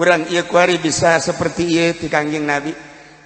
Urang ieu kuari bisa seperti ieu ti Kangjeng Nabi.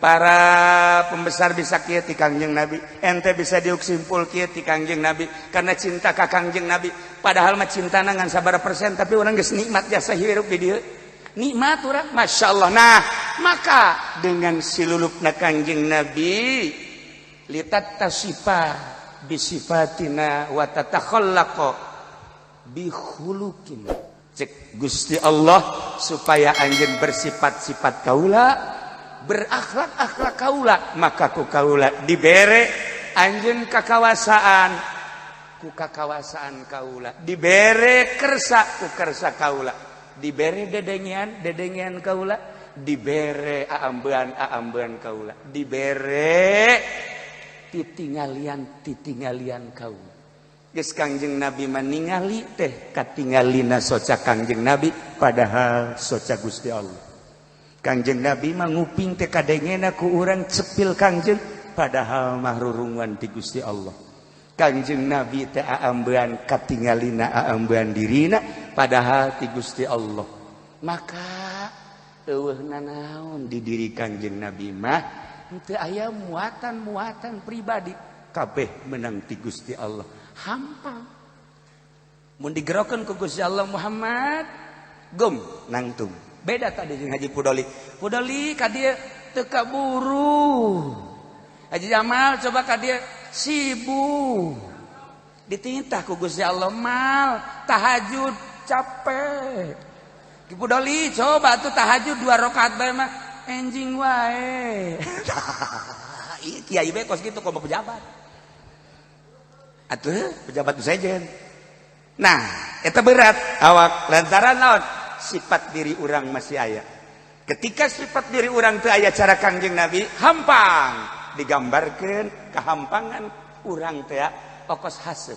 Para pembesar bisa kieu ti Kangjeng Nabi. Ente bisa diuk simpul kieu ti Kangjeng Nabi karena cinta ka Kangjeng Nabi. Padahal mah cintana ngan sabaraha persen tapi urang geus nikmat jasa hirup di dieu. Nikmat urang, masyaallah. Nah, maka dengan silulupna Kangjeng Nabi litattasifa bisifatina wa tatakhallaqa bi khuluqin. Cek Gusti Allah supaya anjeun bersifat-sifat kaula, berakhlak-akhlak kaula, maka ku kaula dibere anjeun kakawasaan ku kakawasaan kaula, dibere kersa ku kersa kaula, dibere dedengian kaula, dibere aambean kaula, dibere titingalian kaula. Geus Kangjeng Nabi maningali teh katingalina soca Kangjeng Nabi padahal soca Gusti Allah. Kangjeng Nabi mah nguping teh kadengena ku urang cepil Kangjeng padahal mah rurungan ti Gusti Allah. Kangjeng Nabi teh aambean katingalina aambean dirina padahal ti Gusti Allah. Maka eueuhna naon di diri Kangjeng Nabi mah teu aya muatan-muatan pribadi, kabeh menang ti Gusti Allah. Hampang mun digerokeun ku Gusti Allah Muhammad gum nangtung. Beda tadi jeung Haji Pudoli ka dieu teu kaburu. Haji Jamal coba ka dieu sibuk. Ditintah ku Gusti Allah mal tahajud capek. Ki Pudoli coba tuh tahajud 2 rakaat bae mah enjing wae. Kiai bae kos kitu kok pejabat. Atuh pejabat sejen. Nah, eta berat awak lantaran naon? Sifat diri urang masih aya. Ketika sifat diri urang teu aya cara Kangjeng Nabi, hampang digambarkeun kahampangan urang teh okos haseup.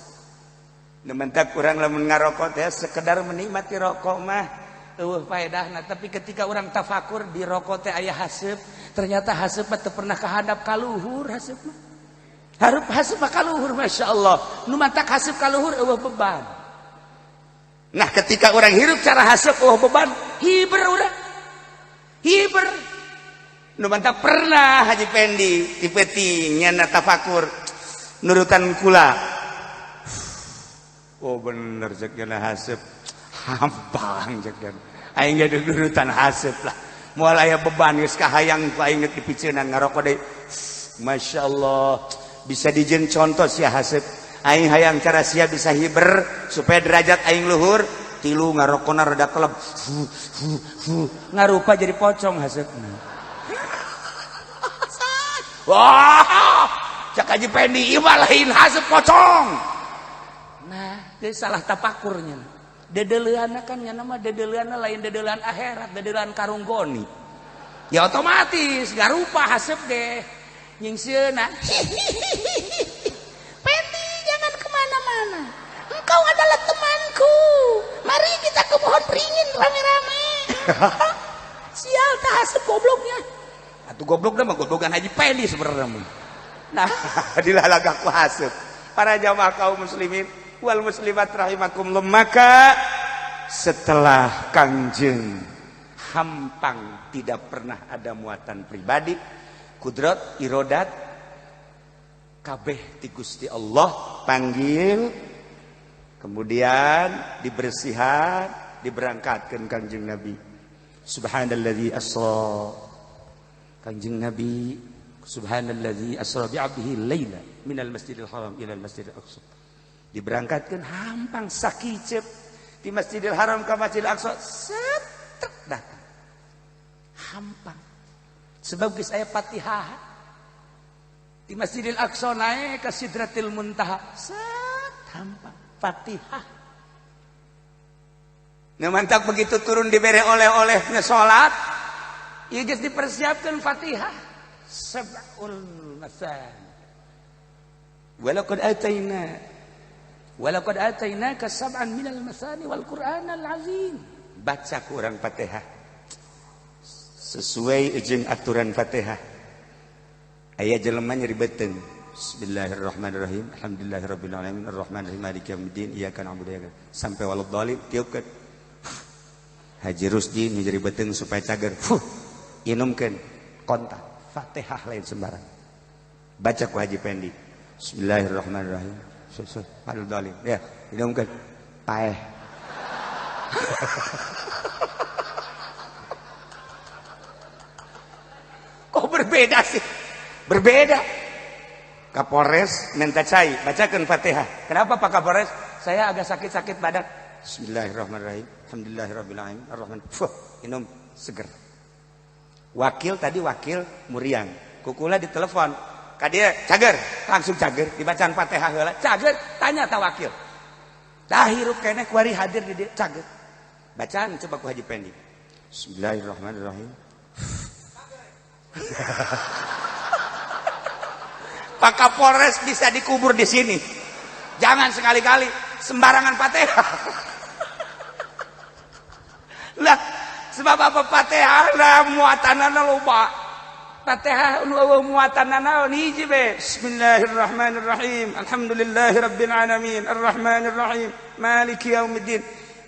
Nementak urang lamun ngarokok teh sekedar menikmati rokok mah eueuh faedahna, tapi ketika urang tafakur di rokok teh aya haseup, ternyata haseup teh pernah kahadap ka luhur haseup mah. Harap haseup ka luhur masyaallah. Nu mantak haseup ka luhur eueuh beban. Nah, ketika orang hirup cara haseup eueuh beban, hiber urang. Hiber. Nu mantak pernah Haji Pendi ti peuting nyana tafakur nurutan kula. Oh bener cek nyana haseup. Hampang cek nyana. Aing jadi nurutan haseup lah. Moal aya beban geus kahayang ku aing di piceunan ngarokok deui. Masyaallah. Bisa dijieun contoh sia haseup. Aing hayang cara sia bisa hiber supaya derajat aing luhur, tilu ngarokona rada keleb. Ngarupa jadi pocong haseupna. Wah, cak Haji Pendi ieu lain haseup pocong. Nah, teu salah tapakurnya. Dedeleuhanna kan nya nama dedeleuhanna lain dedeleuhan akhirat, dedeleuhan karunggoni. Ya otomatis ngarupa haseup deh. Nyingseuna. Pendi jangan kemana-mana. Engkau adalah temanku. Mari kita ke pohon beringin rame-rame. Sial tah haseup gobloknya. Atuh goblok mah goblokan Haji Pendi sebenarnya. Nah, dilalagak ku haseup. Para jamaah kaum muslimin wal muslimat rahimakumullah, maka setelah Kangjeng hampang tidak pernah ada muatan pribadi, kudrat irodat kabeh ti Gusti Allah panggil, kemudian dibersihan, diberangkatkan Kangjeng Nabi. Subhanalladzi asra, Kangjeng Nabi subhanalladzi asra bi 'abdihi laila minal masjidil haram ilal masjidil aqsa. Diberangkatkan hampang sakicep di Masjidil Haram ke Masjidil Aqsa, setek datang hampang. Sebab geus aya Fatihah di Masjidil Aqsa naik ke Sidratil Muntaha, set hampang Fatihah. Nah, mantap begitu turun diberi oleh-oleh salat, ieu geus dipersiapkan Fatihah. Sab'ul masan. Walaqad atainaka sab'an minal masani wal Qur'anal azim. Baca ku urang Fatihah sesuai jeung aturan Fatihah. Aya jelema nyaribeuteun. Bismillahirrahmanirrahim. Alhamdulillahirabbil alamin arrahmanirrahim maliki yaumiddin iyyaka na'budu wa iyyaka sampai waladhdallin tiupkeun. Haji Rusdi nu jadi beteng supaya cager inumkeun kontak Fatihah lain sembarang baca ku Haji Pendi Bismillahirrahmanirrahim Alul Dalim ya inumkeun paeh kok berbeda sih berbeda. Kapolres minta cai bacakan Fatihah. Kenapa Pak Kapolres? Saya agak sakit-sakit badan. Bismillahirrahmanirrahim. Alhamdulillahirrahmanirrahim. Ar-Rahman. Minum seger. Wakil tadi wakil Muriang. Kukula ditelepon. Kadia cager, langsung cager. Dibacaan Fatihah heula. Cager, tanya ta wakil. Tah hirup kene kuari hadir di dia cager. Bacaan coba ku Haji Pendi. Bismillahirrahmanirrahim. Pak Kapolres bisa dikubur di sini. Jangan sekali-kali sembarangan Fatihah. Lah, sebab apa Fatihah lah muatanana loba. Fatihah muatanana hiji be. Bismillahirrahmanirrahim. Alhamdulillahirabbil alamin. Arrahmanirrahim. Maliki yaumiddin.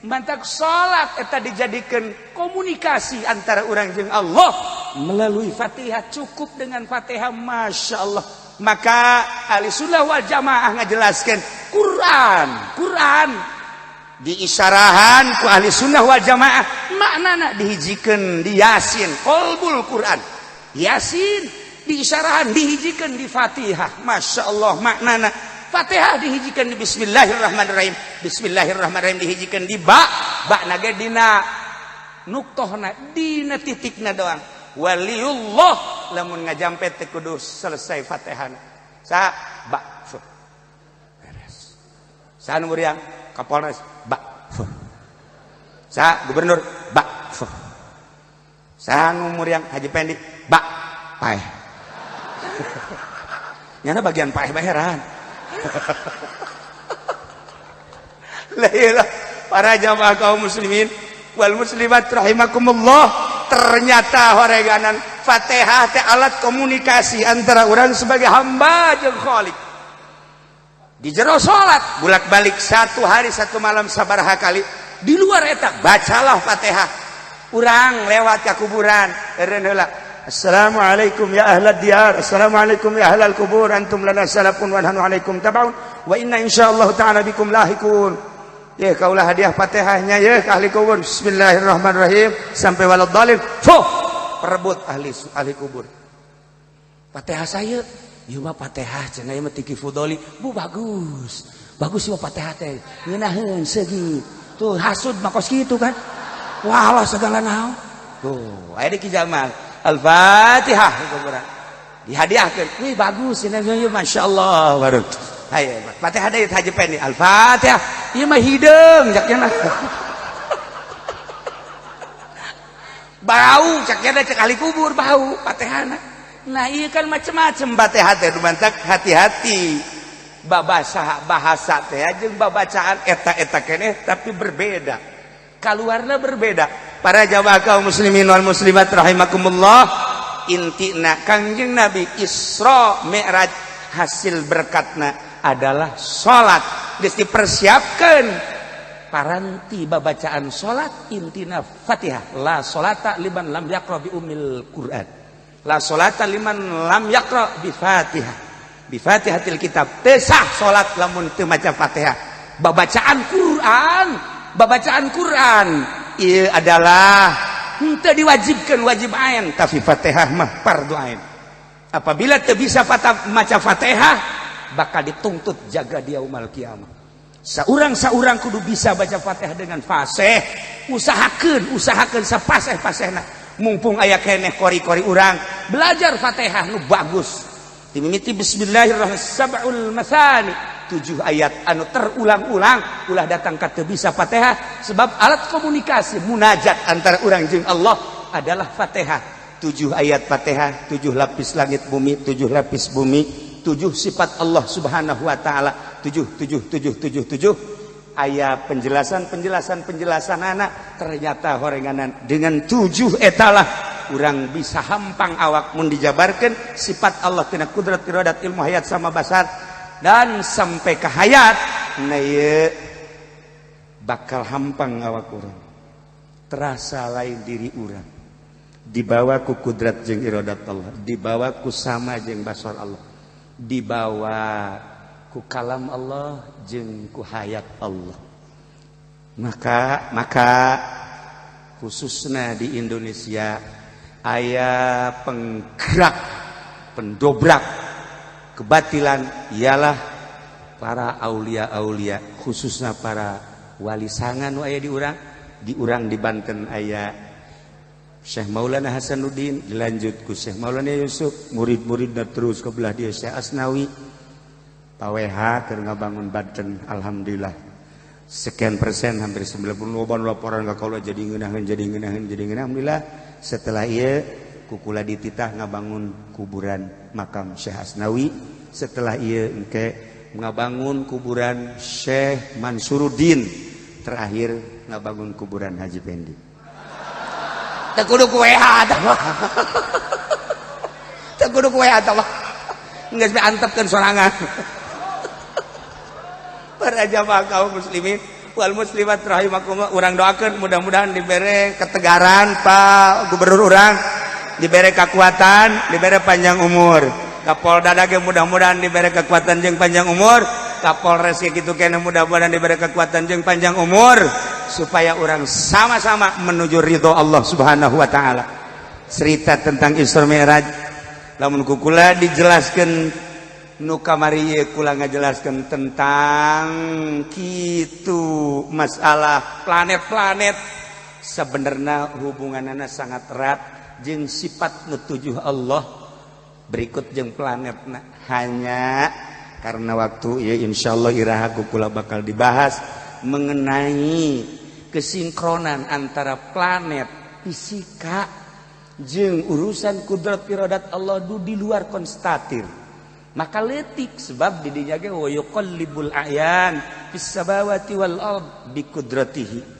Mantak salat eta dijadikan komunikasi antara orang jeung Allah melalui Fatihah. Cukup dengan Fatihah, Masya Allah. Maka ahli sunnah wal jamaah ngajelaskan Quran diisyarahan ku ahli sunnah wal jamaah maknana dihijikeun di Yasin qalbul Quran Yasin diisyarahan dihijikeun di Fatihah. Masya Allah maknana Fatihah dihijikeun di Bismillahirrahmanirrahim. Bismillahirrahmanirrahim dihijikeun di ba nage dina nuktohna dina titikna doang. Waliullah lamun ngajampe teh kudu selesai Fatihahna. Sa ba beres. Sa nu Muriang Kapolres ba. Sa gubernur ba. Sa nu Muriang Haji Pendi ba. Paeh. Nyana bagian paeh baheran. La ilaha para jamaah kaum muslimin wal muslimat rahimakumullah. Ternyata horeganan Fatihah teh alat komunikasi antara orang sebagai hamba jeung Khalik. Di jero salat bolak-balik satu hari satu malam sabaraha kali. Di luar eta bacalah Fatihah. Urang lewat ka kuburan eureun heula. Assalamualaikum ya ahlad diyar. Assalamualaikum ya ahlal kubur. Antum lana salafun wa nahnu alaikum tabaun. Wa inna insyaallah ta'ala bikum lahikun. Ya kaulah hadiah Fatihahnya ya ke ahli kubur. Bismillahirrahmanirrahim sampai waladhdallin. Perebut ahli kubur. Fatihah saya, ieu mah Fatihah cenah ieu mah tiki fudoli. Bu bagus. Bagus ieu Fatihah teh. Ngeunaheun seugi. Tuh hasud mah kos kitu kan. Walah segala naon. Tuh, aya di Ki Jamal. Al-Fatihah kuburan. Dihadiahkeun. Wih bagus cenah ieu masyaallah baru. Haye, Fatihah deui Haji Pendi. Al-Fatihah. Ieu mah hideung jakna. Bau caknya cek ahli kubur bau Fatihahna. Nah, ieu kan macam-macam Fatihah teh dumantak hati-hati. Bahasa teh jeung babacaan eta keneh tapi berbeda. Kaluarna berbeda. Para jamaah kaum muslimin wal muslimat rahimakumullah, intina Kangjeng Nabi Isra Mi'raj hasil berkatna adalah salat. Geus dipersiapkeun paranti babacaan salat intina Fatihah. La salata liman lam yaqra bi ummil Quran. La salata liman lam yaqra bi Fatihah. Bi Fatihatil kitab. Teu sah salat lamun teu maca Fatihah. Babacaan Quran ieu adalah teu diwajibkeun wajib ain, tapi Fatihah mah fardu ain. Apabila teu bisa maca Fatihah bakal dituntut jaga dia umal kiamat. Saurang kudu bisa baca Fatihah dengan fasih. Usahakeun sapaseh-pasehna. Mumpung aya keneh kori-kori urang, belajar Fatihah nu bagus. Dimimiti bismillahirrahmanirrahim sab'ul masani. 7 ayat anu terulang-ulang ulah datang ka teu bisa Fatihah sebab alat komunikasi munajat antara urang jeung Allah adalah Fatihah. 7 ayat Fatihah, 7 lapis langit bumi, 7 lapis bumi, 7 sifat Allah Subhanahu wa taala, 7 aya penjelasan anak ternyata horenganan dengan 7 etalah urang bisa hampang awak mun dijabarkeun sifat Allah tina kudrat iradat ilmu hayat sama basar dan sampai ke hayat na ieu bakal hampang awak urang. terasa lain diri urang dibawa ku kudrat jeung iradat Allah, dibawa ku sama jeung basar Allah, dibawa ku kalam Allah jeung ku hayat Allah. Maka khususnya di Indonesia aya penggerak pendobrak kebatilan ialah para aulia-aulia, khususnya para wali sangan nu aya di urang di Banten aya Syekh Maulana Hasanuddin, dilanjut ku Syekh Maulana Yusuf, murid-muridna terus ke belah dia Syekh Asnawi, paweha keur ngabangun Banten. Alhamdulillah sekian persen, hampir 90 laporan ka kaula jadi ngeunaheun alhamdulillah. Setelah ieu kukula dititah ngabangun kuburan makam Syekh Asnawi, setelah ieu engke ngabangun kuburan Syekh Mansuruddin, terakhir ngabangun kuburan Haji Pendi. Teu kudu ku WA teu kudu ku WA tah geus antepkeun sorangan. Para jamaah kaum muslimin wal muslimat rahimakumullah, urang doakeun mudah-mudahan dibere ketegaran Pak Gubernur urang, dibere kekuatan, dibere panjang umur. Kapolda ge mudah-mudahan diberi kekuatan jeung panjang umur, Kapolres kitu kene mudah-mudahan diberi kekuatan jeung panjang umur supaya orang sama-sama menuju ridho Allah Subhanahu wa taala. Cerita tentang Isra Mi'raj lamun kukula dijelaskeun nu kamari ieu kula ngajelaskeun tentang kitu masalah planet-planet sebenarnya hubunganana sangat erat jeung sifat nu tujuh Allah berikut jeung planetna. Hanya karena waktu ya insyaallah iraha kula bakal dibahas mengenai kesinkronan antara planet fisika jeung urusan kudrat iradat Allah di luar konstatir. Maka letik sebab di dinya ge wa yuqallibul a'yan fis samawati wal ard bi qudratihi.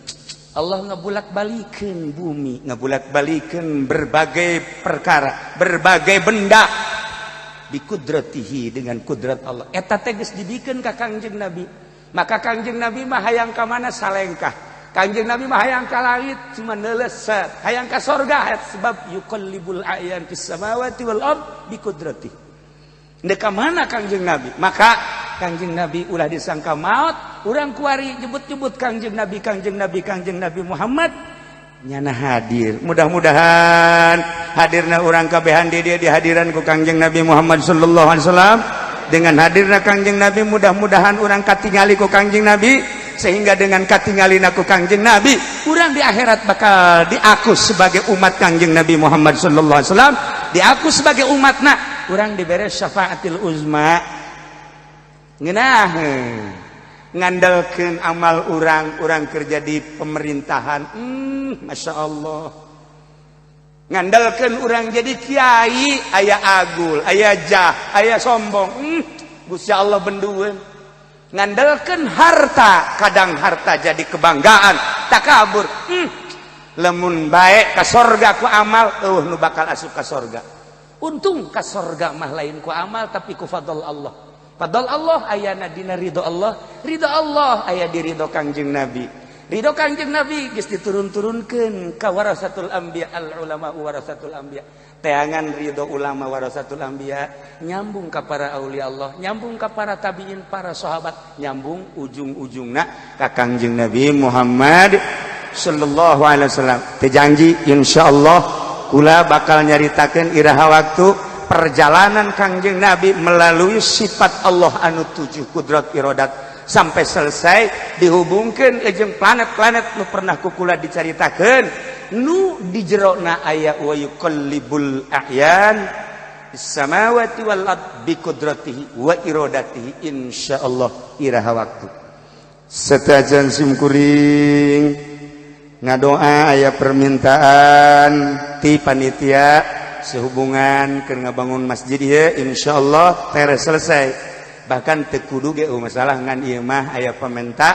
Allah ngabulak-balikeun bumi, ngabulak-balikeun berbagai perkara, berbagai benda bikudratihi dengan kudrat Allah. Eta teh geus dibikeun ka Kangjeng Nabi. Maka Kangjeng Nabi mah hayang ka mana salengkah. Kangjeng Nabi mah hayang ka langit cuma neuleusat, hayang ka sorga sebab yuqallibul a'yan fis samawati wal ard bikudratihi. Ndek ka mana Kangjeng Nabi? Maka Kangjeng Nabi ulah disangka maut, urang kuari nyebut-nyebut Kangjeng Nabi Muhammad nyana hadir. Mudah-mudahan hadirna urang kabehan di dia dihadiran ku Kangjeng Nabi Muhammad sallallahu alaihi wasallam. Dengan hadirna Kangjeng Nabi mudah-mudahan urang katingali ku Kangjeng Nabi, sehingga dengan katingalina ku Kangjeng Nabi urang di akhirat bakal diakus sebagai umat Kangjeng Nabi Muhammad sallallahu alaihi wasallam, diakus sebagai umatna, urang diberi syafaatil uzma. Ngeunah ngandalkeun amal urang kerja di pemerintahan, masya Allah. Ngandalkeun urang jadi kiai, aya agul, aya jah, aya sombong, Gusti Allah bendueun. Ngandalkeun harta, kadang harta jadi kebanggaan, takabur. Lamun bae ka sorga ku amal, nu bakal asup ka sorga. Untung ka sorga mah lain ku amal tapi ku fadl Allah. Fadl Allah ayana dina ridho Allah aya di ridho Kangjeng Nabi. Ridho Kangjeng Nabi geus diturun-turunkeun ka warasatul anbiya, al ulama warasatul anbiya. Teangan ridho ulama warasatul anbiya nyambung ka para aulia Allah, nyambung ka para tabiin, para sahabat, nyambung ujung-ujungna ka Kangjeng Nabi Muhammad sallallahu alaihi wasallam. Teh janji insyaallah kula bakal nyaritakeun iraha waktu perjalanan Kangjeng Nabi melalui sifat Allah anu tujuh kudrat iradat sampai selesai dihubungkeun jeung planet-planet nu pernah kukula dicaritakeun nu di jerona aya wa yuqallibul a'yan bis samawati wal ard bi qudratihi wa iradatihi insyaallah iraha waktu. Setajan simkuring ngadoa aya permintaan ti panitia sehubungan ke ngabangun masjid ya insyaallah teres selesai. Bahkan teu kudu ge masalah ngan ieu mah aya pamenta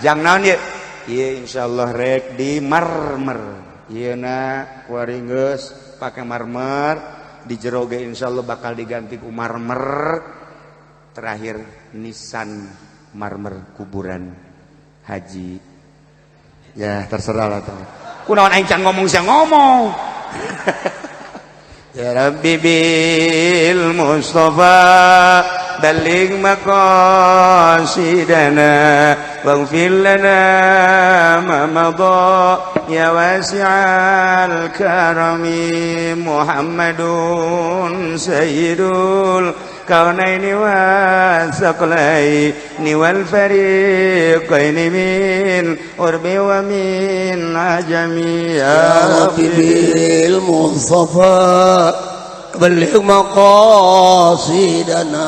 jang naon ieu insyaallah rek di marmer ieuna kuari geus pake marmer di jero ge insyaallah bakal diganti ku marmer terakhir nisan marmer kuburan haji ya terserah lah kunaon aing can ngomong sia ngomong. Ya Rabbi bil Mustafa balligh maqasidana waghfir lana ma madha ya wasi'al karami Muhammadun sayyidul kaunaini wa thaqlaini wal fariqaini min urbi wa min ajami ya Rabbi bil Mustafa balligh maqasidana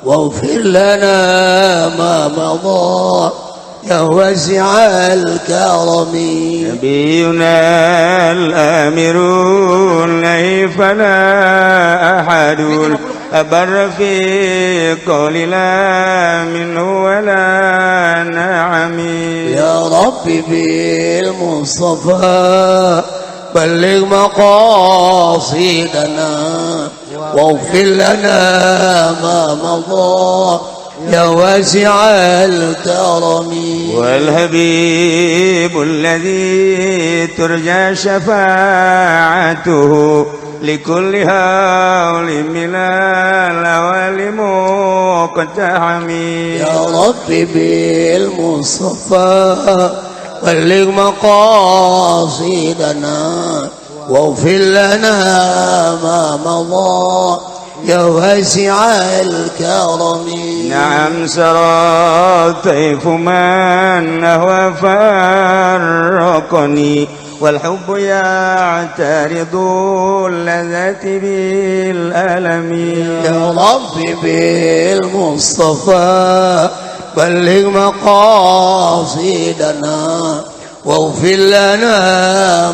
waghfir lana ma madha ya wasi'al karami nabiyuna al-amirun laifana ahadun أبر في قول لا منه ولا نعمي يا ربي بالمصطفى بلغ مقاصدنا واغفر لنا ما مضى يا واسع الكرم والحبيب الذي ترجى شفاعته لكل هول من الأوالم مقتحم يا ربي بالمصطفى بلغ مقاصدنا واغفر لنا ما مضى يا واسع الكرم نعم سرى طيف من هو فرقني والحب يعترض اللذات بالألم يا ربي بالمصطفى بلغ مقاصدنا واغفر لنا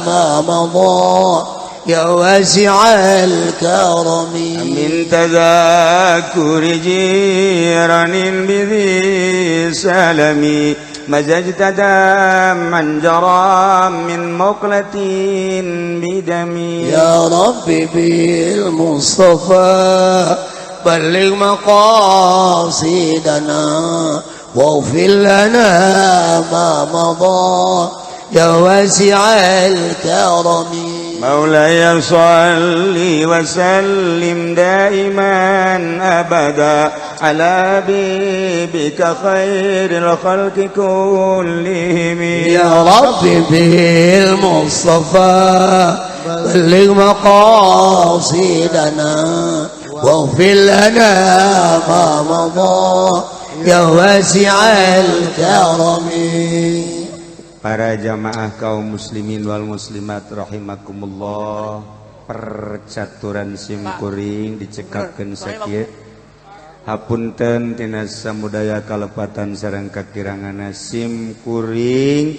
ما مضى يا واسع الكرم من تذاكر جيران بذي سلمي مزجت دما جرى من مقلة بدمي يا ربي بالمصطفى بلغ مقاصدنا واغفر لنا ما مضى يا واسع الكرم مولاي صل وسلم دائما أبدا على حبيبك خير الخلق كلهم يا ربي بالمصطفى بلغ مقاصدنا واغفر لنا ما مضى يا واسع الكرم. Para jamaah kaum muslimin wal muslimat rahimakumullah, percaturan simkuring dicekakeun sakieu. Hapunten tina samudaya kalepatan sareng kakirangana simkuring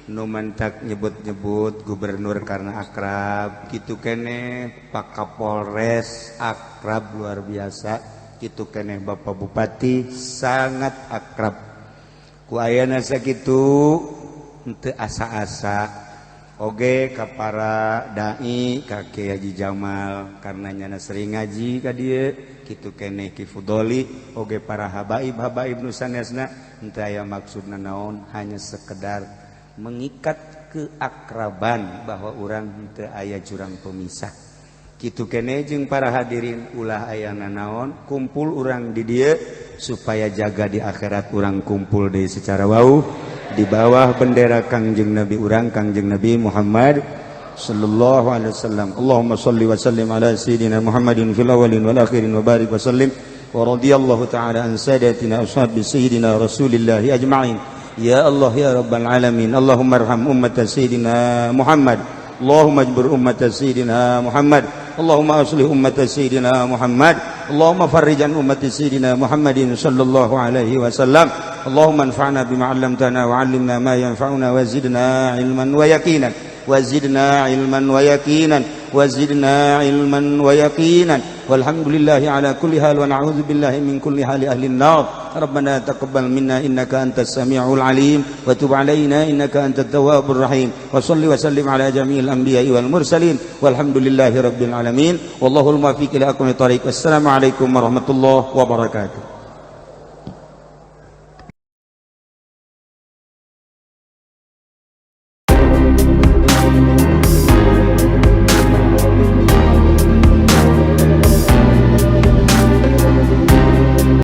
nu mantak nyebut-nyebut gubernur karena akrab, kitu keneh Pak Kapolres akrab luar biasa, kitu keneh Bapak Bupati sangat akrab. Ku ayana sakitu henteu asa-asa oge ka para dai ka Kiai Haji Jamal karena nyana sering ngaji ka dieu, kitu keneh Ki Fudoli oge para habaib-habaib nu sanesna henteu aya maksudna naon, hanya sekedar mengikat keakraban bahwa urang henteu aya jurang pemisah. Kitu keneh jeung para hadirin ulah aya naon kumpul urang di dieu supaya jaga di akhirat urang kumpul deui secara wauh di bawah bendera Kangjeng Nabi urang Kangjeng Nabi Muhammad sallallahu alaihi wasallam. Allahumma shalli wa sallim ala sayyidina Muhammadin fil awwalin wal akhirin wa barik wa sallim wa radiyallahu ta'ala an sadatina ashabi sayyidina Rasulillah ajma'in. Ya Allah ya rabbal alamin, Allahumma arham ummat sayyidina Muhammad, Allahumma ajbur ummat sayyidina Muhammad, Allahumma aslih ummat sayyidina Muhammad, Allahumma farrijan ummat sayyidina Muhammadin sallallahu alaihi wasallam. Allahumma anfa'na bima 'allamtana wa 'allimna ma yanfa'una wa zidna ilman wa yaqinan wa zidna ilman wa yaqinan wa zidna ilman wa yaqinan walhamdulillahi ala kulli hal wa na'udzu billahi min kulli hali ahli an-nar. Rabbana taqabbal minna innaka antas samiul alim wa tub 'alaina innaka antat tawwabur rahim wa shalli wa sallim ala jami'il anbiya'i wal mursalin walhamdulillahi rabbil alamin wallahu al-muwaffiq ila aqwamit thariq. Wassalamu alaikum warahmatullahi wabarakatuh.